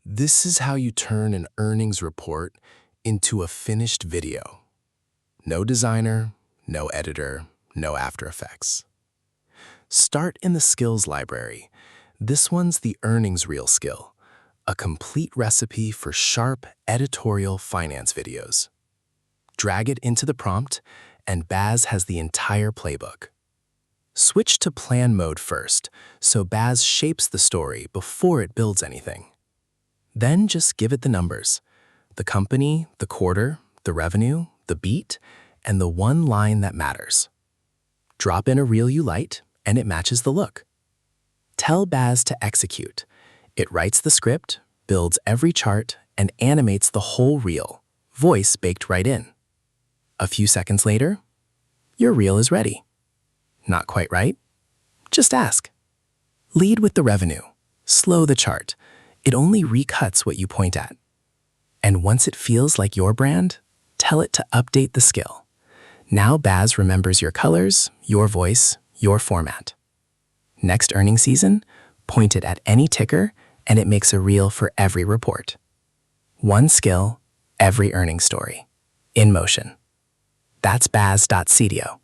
This is how you turn an earnings report into a finished video. No designer, no editor, no After Effects. Start in the skills library. This one's the earnings reel skill, a complete recipe for sharp editorial finance videos. Drag it into the prompt, and Baz has the entire playbook. Switch to plan mode first, so Baz shapes the story before it builds anything. Then just give it the numbers: the company, the quarter, the revenue, the beat, and the one line that matters. Drop in a reel you like, and it matches the look. Tell Baz to execute. It writes the script, builds every chart, and animates the whole reel, voice baked right in. A few seconds later, your reel is ready. Not quite right? Just ask. Lead with the revenue. Slow the chart. It only recuts what you point at. And once it feels like your brand, tell it to update the skill. Now Baz remembers your colors, your voice, your format. Next earnings season, point it at any ticker, and it makes a reel for every report. One skill, every earnings story. In motion. That's baz.studio.